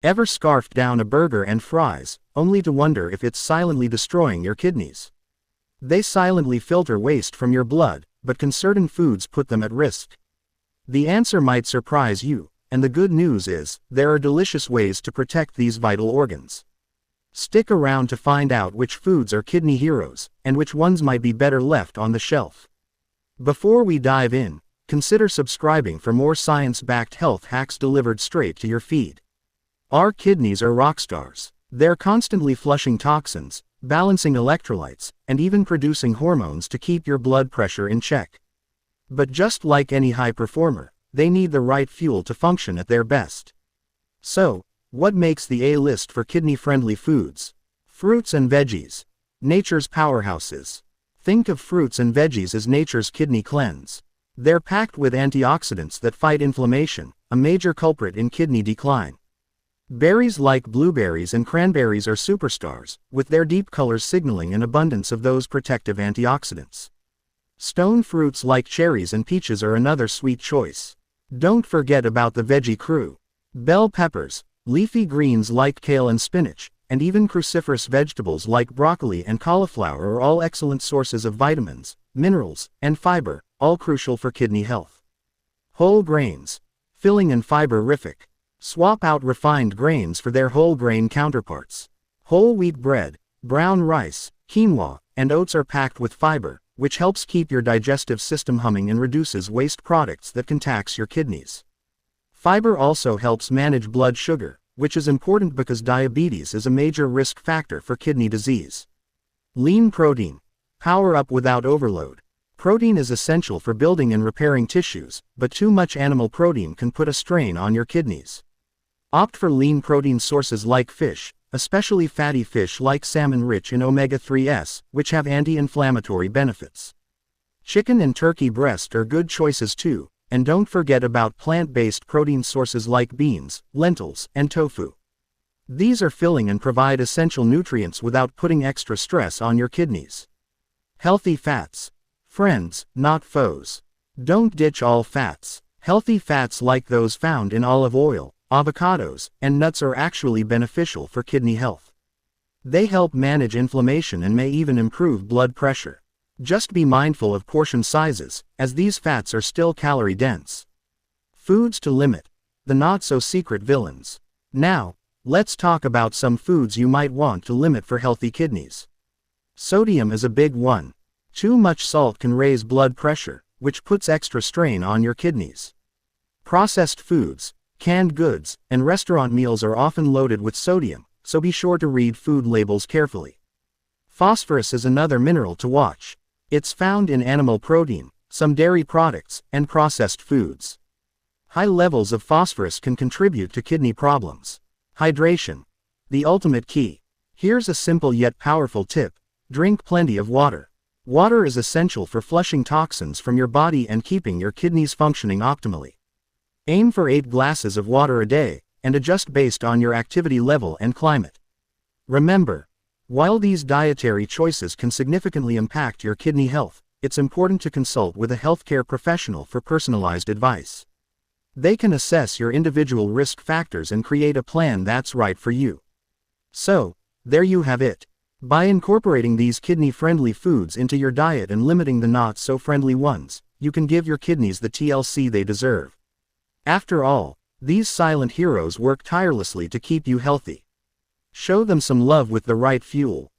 Ever scarfed down a burger and fries, only to wonder if it's silently destroying your kidneys? They silently filter waste from your blood, but can certain foods put them at risk? The answer might surprise you, and the good news is, there are delicious ways to protect these vital organs. Stick around to find out which foods are kidney heroes, and which ones might be better left on the shelf. Before we dive in, consider subscribing for more science-backed health hacks delivered straight to your feed. Our kidneys are rock stars. They're constantly flushing toxins, balancing electrolytes, and even producing hormones to keep your blood pressure in check. But just like any high performer, they need the right fuel to function at their best. So, what makes the A-list for kidney-friendly foods? Fruits and veggies. Nature's powerhouses. Think of fruits and veggies as nature's kidney cleanse. They're packed with antioxidants that fight inflammation, a major culprit in kidney decline. Berries like blueberries and cranberries are superstars, with their deep colors signaling an abundance of those protective antioxidants. Stone fruits like cherries and peaches are another sweet choice. Don't forget about the veggie crew. Bell peppers, leafy greens like kale and spinach, and even cruciferous vegetables like broccoli and cauliflower are all excellent sources of vitamins, minerals, and fiber, all crucial for kidney health. Whole grains. Filling and fiber-rific. Swap out refined grains for their whole grain counterparts. Whole wheat bread, brown rice, quinoa, and oats are packed with fiber, which helps keep your digestive system humming and reduces waste products that can tax your kidneys. Fiber also helps manage blood sugar, which is important because diabetes is a major risk factor for kidney disease. Lean protein. Power up without overload. Protein is essential for building and repairing tissues, but too much animal protein can put a strain on your kidneys. Opt for lean protein sources like fish, especially fatty fish like salmon rich in omega-3s, which have anti-inflammatory benefits. Chicken and turkey breast are good choices too, and don't forget about plant-based protein sources like beans, lentils, and tofu. These are filling and provide essential nutrients without putting extra stress on your kidneys. Healthy fats. Friends, not foes. Don't ditch all fats. Healthy fats like those found in olive oil, avocados, and nuts are actually beneficial for kidney health. They help manage inflammation and may even improve blood pressure. Just be mindful of portion sizes, as these fats are still calorie-dense. Foods to limit. The not-so-secret villains. Now, let's talk about some foods you might want to limit for healthy kidneys. Sodium is a big one. Too much salt can raise blood pressure, which puts extra strain on your kidneys. Processed foods, canned goods, and restaurant meals are often loaded with sodium, so be sure to read food labels carefully. Phosphorus is another mineral to watch. It's found in animal protein, some dairy products, and processed foods. High levels of phosphorus can contribute to kidney problems. Hydration. The ultimate key. Here's a simple yet powerful tip. Drink plenty of water. Water is essential for flushing toxins from your body and keeping your kidneys functioning optimally. Aim for 8 glasses of water a day, and adjust based on your activity level and climate. Remember, while these dietary choices can significantly impact your kidney health, it's important to consult with a healthcare professional for personalized advice. They can assess your individual risk factors and create a plan that's right for you. So, there you have it. By incorporating these kidney-friendly foods into your diet and limiting the not-so-friendly ones, you can give your kidneys the TLC they deserve. After all, these silent heroes work tirelessly to keep you healthy. Show them some love with the right fuel,